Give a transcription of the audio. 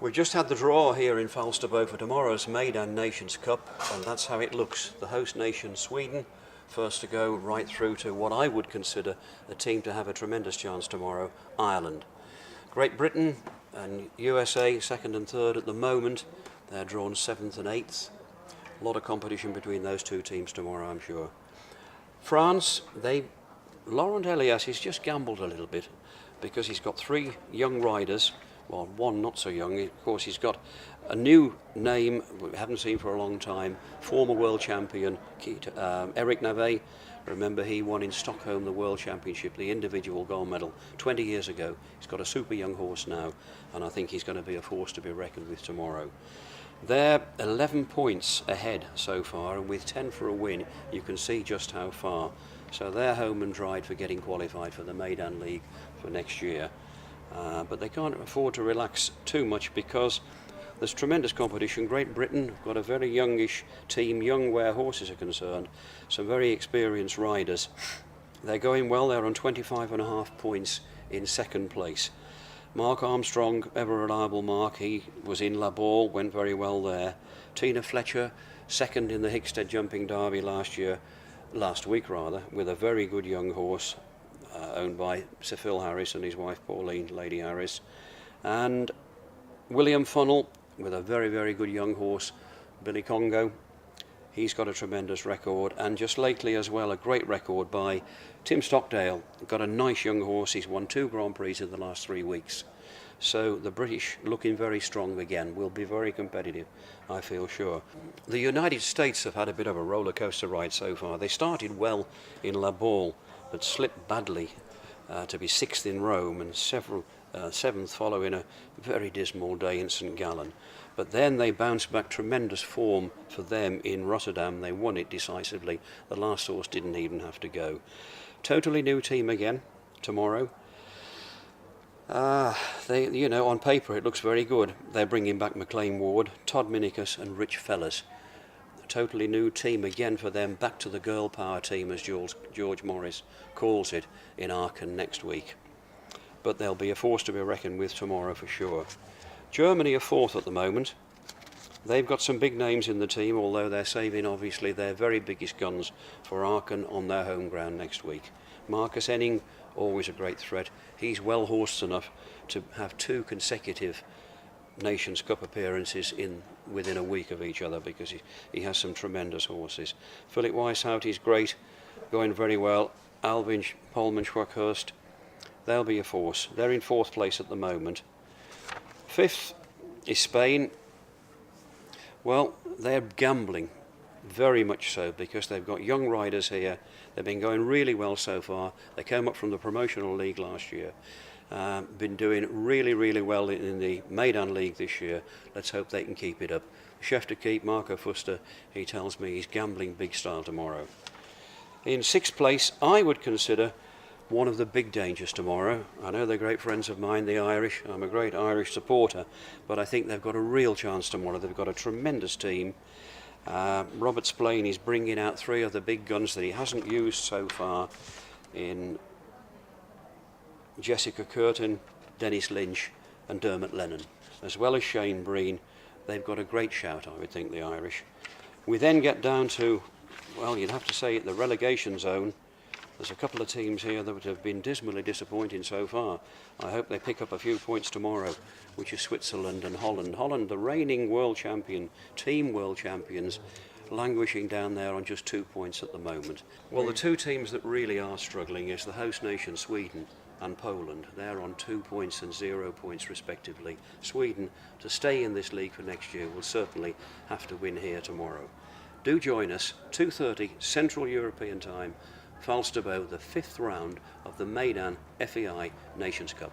We've just had the draw here in Falsterbo for tomorrow's Meydan Nations Cup, and that's how it looks. The host nation, Sweden, first to go right through to what I would consider a team to have a tremendous chance tomorrow, Ireland. Great Britain and USA, second and third at the moment. They're drawn 7th and 8th. A lot of competition between those two teams tomorrow, I'm sure. France, Laurent Elias, he's just gambled a little bit because he's got 3 young riders. Well, one not so young. Of course, he's got a new name we haven't seen for a long time, former world champion Eric Navet. Remember, he won in Stockholm the World Championship, the individual gold medal, 20 years ago. He's got a super young horse now, and I think he's going to be a force to be reckoned with tomorrow. They're 11 points ahead so far, and with 10 for a win, you can see just how far. So they're home and dried for getting qualified for the Meydan League for next year. But they can't afford to relax too much because there's tremendous competition. Great Britain have got a very youngish team, young where horses are concerned, some very experienced riders. They're going well. They're on 25.5 points in second place. Mark Armstrong, ever reliable Mark, he was in La Ball, went very well there. Tina Fletcher, second in the Hickstead Jumping Derby last week, with a very good young horse. Owned by Sir Phil Harris and his wife Pauline, Lady Harris. And William Funnell with a very, very good young horse, Billy Congo. He's got a tremendous record, and just lately as well a great record by Tim Stockdale. Got a nice young horse. He's won 2 Grand Prix in the last 3 weeks. So the British looking very strong again, will be very competitive, I feel sure. The United States have had a bit of a roller coaster ride so far. They started well in La Ball, but slipped badly to be 6th in Rome and 7th following a very dismal day in St Gallen. But then they bounced back, tremendous form for them in Rotterdam. They won it decisively. The last horse didn't even have to go. Totally new team again tomorrow. On paper it looks very good. They're bringing back McLean Ward, Todd Minicus and Rich Fellas. Totally new team again for them, back to the girl power team as George Morris calls it in Aachen next week. But they'll be a force to be reckoned with tomorrow for sure. Germany are 4th at the moment. They've got some big names in the team, although they're saving obviously their very biggest guns for Aachen on their home ground next week. Marcus Enning, always a great threat. He's well horsed enough to have 2 consecutive Nations Cup appearances within a week of each other because he has some tremendous horses. Philip Weishout, he's great, going very well. Alvin Polman Schwackhurst, they'll be a force. They're in 4th place at the moment. 5th is Spain. Well, they're gambling, very much so, because they've got young riders here. They've been going really well so far. They came up from the promotional league last year. Been doing really, really well in the Meydan League this year. Let's hope they can keep it up. Chef de keep, Marco Fuster, he tells me he's gambling big style tomorrow. In 6th place, I would consider one of the big dangers tomorrow. I know they're great friends of mine, the Irish. I'm a great Irish supporter, but I think they've got a real chance tomorrow. They've got a tremendous team. Robert Spillane is bringing out 3 of the big guns that he hasn't used so far in Jessica Curtin, Dennis Lynch and Dermot Lennon, as well as Shane Breen. They've got a great shout, I would think, the Irish. We then get down to, well, you'd have to say the relegation zone. There's a couple of teams here that have been dismally disappointing so far. I hope they pick up a few points tomorrow, which is Switzerland and Holland. Holland, the reigning world champion, team world champions, languishing down there on just 2 points at the moment. Well, the 2 teams that really are struggling is the host nation, Sweden, and Poland. They're on 2 points and 0 points respectively. Sweden, to stay in this league for next year, will certainly have to win here tomorrow. Do join us, 2:30 Central European Time, Falsterbo, the 5th round of the Meydan FEI Nations Cup.